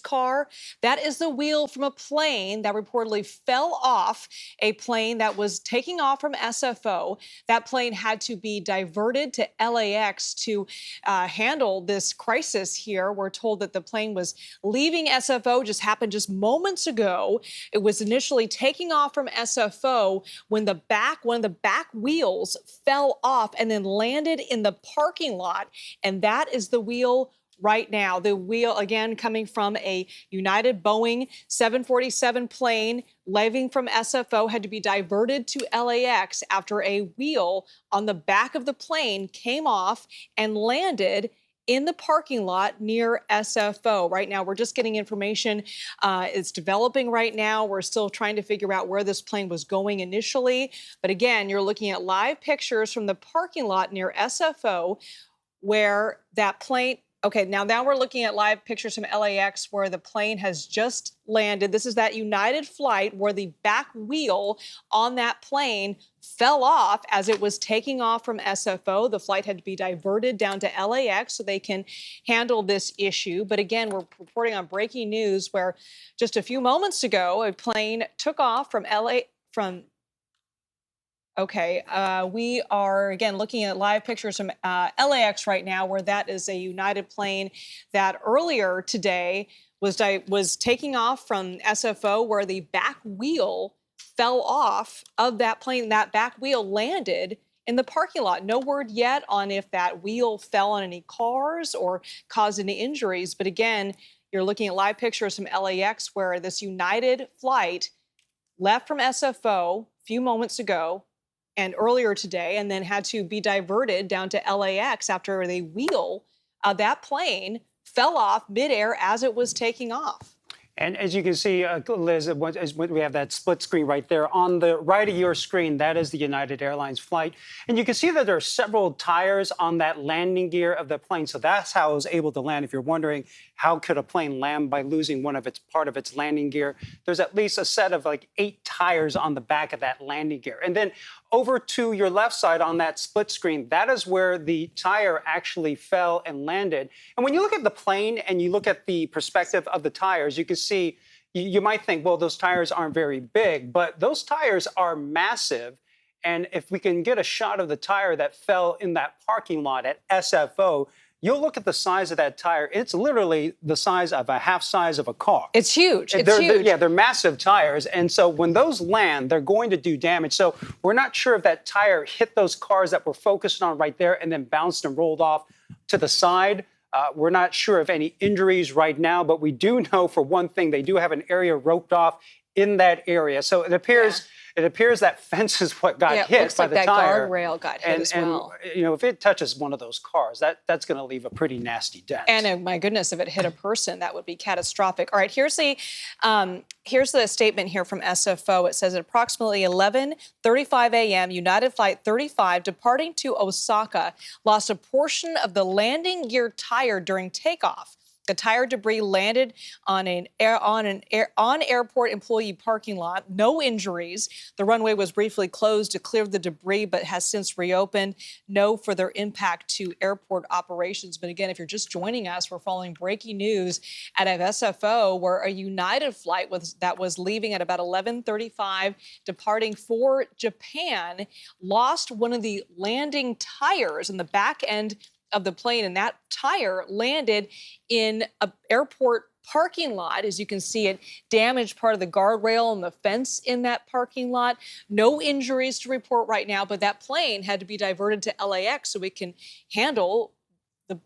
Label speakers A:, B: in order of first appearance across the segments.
A: car, that is the wheel from a plane that reportedly fell off a plane that was taking off from SFO. That plane had to be diverted to LAX to handle this crisis here. We're told that the plane was leaving SFO, just happened just moments ago. It was initially taking off from SFO when one of the back wheels fell off and then landed in the parking lot. And that is the wheel right now. The wheel, again, coming from a United Boeing 747 plane leaving from SFO, had to be diverted to LAX after a wheel on the back of the plane came off and landed in the parking lot near SFO. Right now, we're just getting information. It's developing right now. We're still trying to figure out where this plane was going initially. But again, you're looking at live pictures from the parking lot near SFO where that plane. Okay, now we're looking at live pictures from LAX where the plane has just landed. This is that United flight where the back wheel on that plane fell off as it was taking off from SFO. The flight had to be diverted down to LAX so they can handle this issue. But again, we're reporting on breaking news where just a few moments ago, a plane took off from we are, again, looking at live pictures from LAX right now, where that is a United plane that earlier today was taking off from SFO, where the back wheel fell off of that plane. That back wheel landed in the parking lot. No word yet on if that wheel fell on any cars or caused any injuries. But again, you're looking at live pictures from LAX, where this United flight left from SFO a few moments ago and earlier today, and then had to be diverted down to LAX after the wheel of that plane fell off midair as it was taking off.
B: And as you can see, Liz, we have that split screen right there. On the right of your screen, that is the United Airlines flight. And you can see that there are several tires on that landing gear of the plane. So that's how it was able to land. If you're wondering, how could a plane land by losing part of its landing gear? There's at least a set of like 8 tires on the back of that landing gear. And then over to your left side on that split screen, that is where the tire actually fell and landed. And when you look at the plane and you look at the perspective of the tires, you can see, you might think, well, those tires aren't very big, but those tires are massive. And if we can get a shot of the tire that fell in that parking lot at SFO, you'll look at the size of that tire. It's literally the size of a half size of a car.
A: It's huge.
B: They're massive tires. And so when those land, they're going to do damage. So we're not sure if that tire hit those cars that we're focused on right there and then bounced and rolled off to the side. We're not sure of any injuries right now, but we do know, for one thing, they do have an area roped off in that area. So it appears that fence is what got hit by the tire.
A: That guardrail got hit as well.
B: And, you know, if it touches one of those cars, that's going to leave a pretty nasty dent.
A: And my goodness, if it hit a person, that would be catastrophic. All right, here's the statement here from SFO. It says at approximately 11:35 a.m., United Flight 35 departing to Osaka lost a portion of the landing gear tire during takeoff. The tire debris landed on airport employee parking lot. No injuries. The runway was briefly closed to clear the debris, but has since reopened. No further impact to airport operations. But again, if you're just joining us, we're following breaking news out of SFO, where a United flight that was leaving at about 11:35, departing for Japan, lost one of the landing tires in the back end of the plane, and that tire landed in an airport parking lot. As you can see, it damaged part of the guardrail and the fence in that parking lot. No injuries to report right now, but that plane had to be diverted to LAX so we can handle the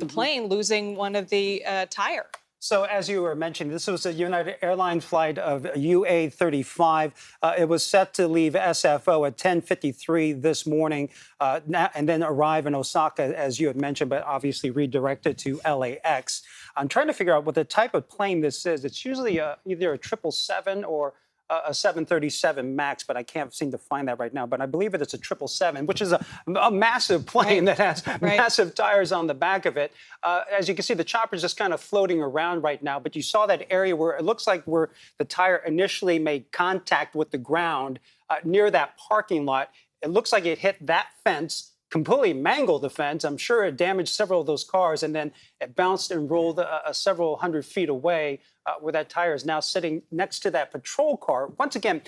A: plane losing one of the tire.
B: So as you were mentioning, this was a United Airlines flight of UA35. It was set to leave SFO at 10:53 this morning and then arrive in Osaka, as you had mentioned, but obviously redirected to LAX. I'm trying to figure out what the type of plane this is. It's usually either a 777 or a 737 MAX, but I can't seem to find that right now. But I believe it's a 777, which is a massive plane that has massive tires on the back of it. As you can see, the chopper is just kind of floating around right now. But you saw that area where it looks like where the tire initially made contact with the ground near that parking lot. It looks like it hit that fence completely mangled the fence. I'm sure it damaged several of those cars, and then it bounced and rolled several hundred feet away, where that tire is now sitting next to that patrol car. Once again,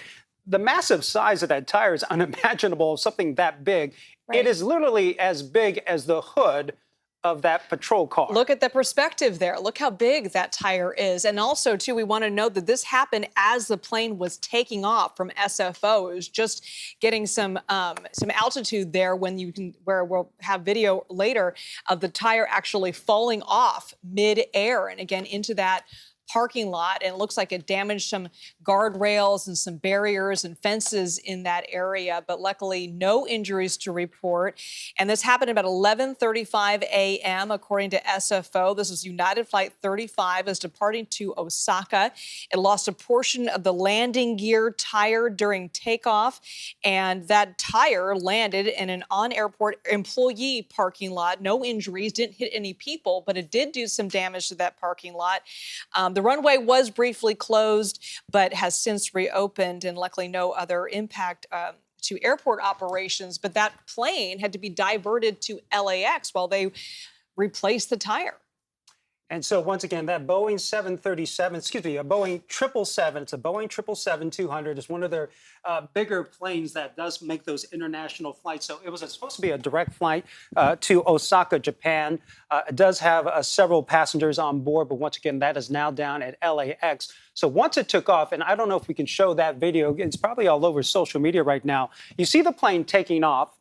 B: the massive size of that tire is unimaginable, something that big.
A: Right.
B: It is literally as big as the hood of that patrol car.
A: Look at the perspective there. Look how big that tire is. And also, too, we want to note that this happened as the plane was taking off from SFO. It was just getting some altitude there where we'll have video later of the tire actually falling off mid-air and again into that parking lot, and it looks like it damaged some guardrails and some barriers and fences in that area, but luckily no injuries to report. And this happened about 11:35 a.m. according to SFO. This is United Flight 35 is departing to Osaka. It lost a portion of the landing gear tire during takeoff, and that tire landed in an on-airport employee parking lot. No injuries, didn't hit any people, but it did do some damage to that parking lot. The runway was briefly closed, but has since reopened, and luckily no other impact to airport operations. But that plane had to be diverted to LAX while they replaced the tire.
B: And so once again, that Boeing 737, excuse me, a Boeing 777, it's a Boeing 777-200. It's one of their bigger planes that does make those international flights. So it was supposed to be a direct flight to Osaka, Japan. It does have several passengers on board, but once again, that is now down at LAX. So once it took off, and I don't know if we can show that video, it's probably all over social media right now. You see the plane taking off,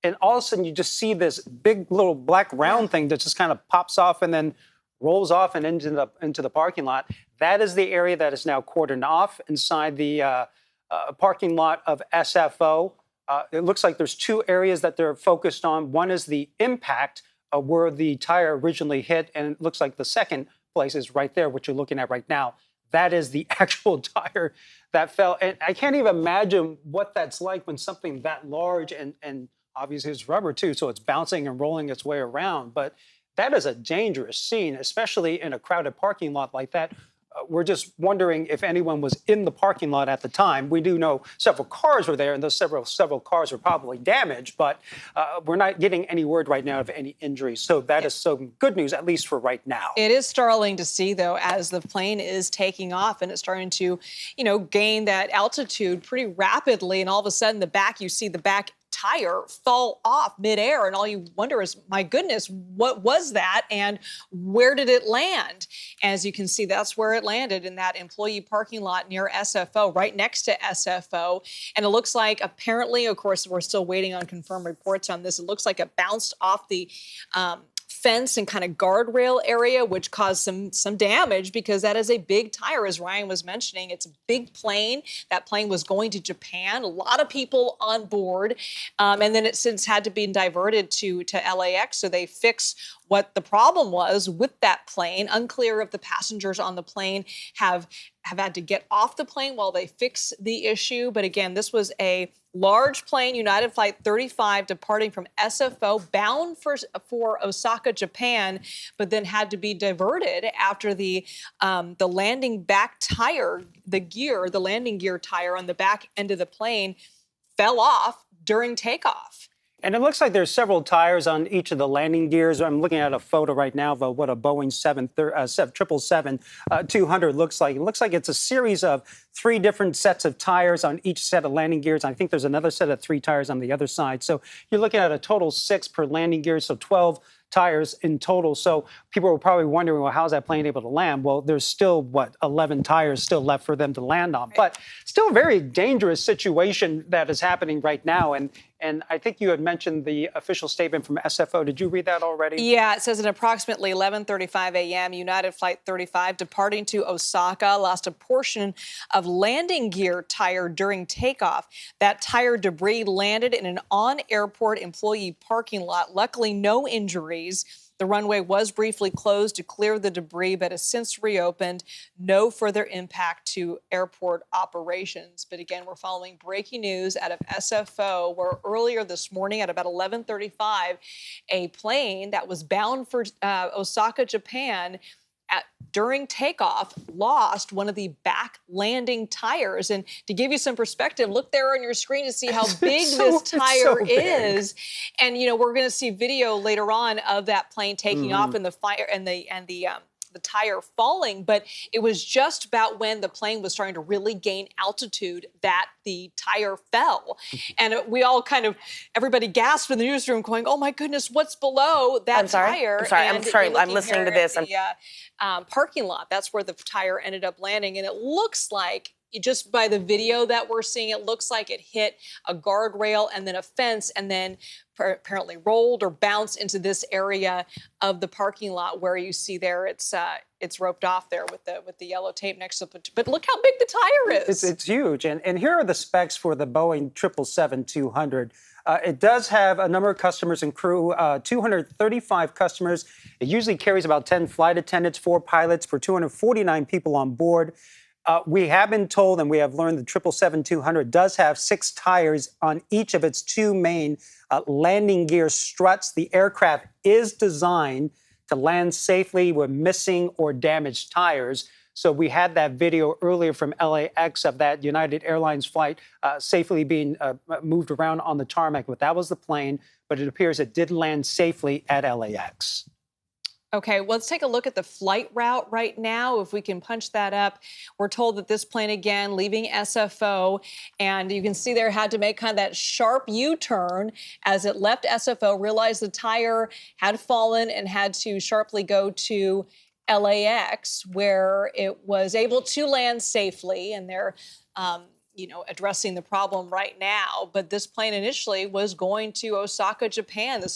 B: and all of a sudden you just see this big little black round thing that just kind of pops off and then rolls off and into the parking lot. That is the area that is now cordoned off inside the parking lot of SFO. It looks like there's two areas that they're focused on. One is the impact of where the tire originally hit, and it looks like the second place is right there, what you're looking at right now. That is the actual tire that fell. And I can't even imagine what that's like when something that large and obviously it's rubber too, so it's bouncing and rolling its way around. But that is a dangerous scene, especially in a crowded parking lot like that. We're just wondering if anyone was in the parking lot at the time. We do know several cars were there, and those several cars were probably damaged, but we're not getting any word right now of any injuries. So that is some good news, at least for right now.
A: It is startling to see, though, as the plane is taking off and it's starting to, gain that altitude pretty rapidly. And all of a sudden, you see the back tire fall off midair, and all you wonder is, my goodness, what was that and where did it land? As you can see, that's where it landed, in that employee parking lot near SFO, right next to SFO. And it looks like, apparently, of course, we're still waiting on confirmed reports on this, it looks like it bounced off the fence and kind of guardrail area, which caused some damage, because that is a big tire, as Ryan was mentioning. It's a big plane. That plane was going to Japan, a lot of people on board, and then it since had to be diverted to LAX. So they fix what the problem was with that plane. Unclear if the passengers on the plane have had to get off the plane while they fix the issue. But again, this was a large plane, United Flight 35, departing from SFO, bound for Osaka, Japan, but then had to be diverted after the landing back tire, the landing gear tire on the back end of the plane fell off during takeoff.
B: And it looks like there's several tires on each of the landing gears. I'm looking at a photo right now of what a Boeing 777-200 looks like. It looks like it's a series of 3 different sets of tires on each set of landing gears. I think there's another set of 3 tires on the other side. So you're looking at a total 6 per landing gear, so 12 tires in total. So people were probably wondering, well, how's that plane able to land? Well, there's still, 11 tires still left for them to land on. But still a very dangerous situation that is happening right now. And I think you had mentioned the official statement from SFO. Did you read that already?
A: Yeah, it says at approximately 11:35 a.m., United Flight 35 departing to Osaka lost a portion of landing gear tire during takeoff. That tire debris landed in an on-airport employee parking lot. Luckily, no injuries. The runway was briefly closed to clear the debris, but has since reopened. No further impact to airport operations. But again, we're following breaking news out of SFO, where earlier this morning at about 11:35, a plane that was bound for Osaka, Japan, during takeoff, lost one of the back landing tires. And to give you some perspective, look there on your screen to see how big this tire is. And, you know, we're going to see video later on of that plane taking off and the fire and the tire falling, but it was just about when the plane was starting to really gain altitude that the tire fell. And we all everybody gasped in the newsroom going, oh my goodness, what's below that tire?
C: I'm sorry, I'm listening to this.
A: The parking lot, that's where the tire ended up landing. And it looks like, just by the video that we're seeing, it looks like it hit a guardrail and then a fence and then apparently rolled or bounced into this area of the parking lot where you see there it's roped off there with the yellow tape next to it. But look how big the tire is.
B: It's huge. And here are the specs for the Boeing 777-200. It does have a number of customers and crew, 235 customers. It usually carries about 10 flight attendants, 4 pilots for 249 people on board. We have been told, and we have learned, the 777-200 does have 6 tires on each of its 2 main landing gear struts. The aircraft is designed to land safely with missing or damaged tires. So we had that video earlier from LAX of that United Airlines flight safely being moved around on the tarmac. But that was the plane. But it appears it did land safely at LAX.
A: Okay, well, let's take a look at the flight route right now. If we can punch that up, we're told that this plane, again, leaving SFO, and you can see there had to make kind of that sharp U-turn as it left SFO, realized the tire had fallen and had to sharply go to LAX, where it was able to land safely, and they're addressing the problem right now. But this plane initially was going to Osaka, Japan. This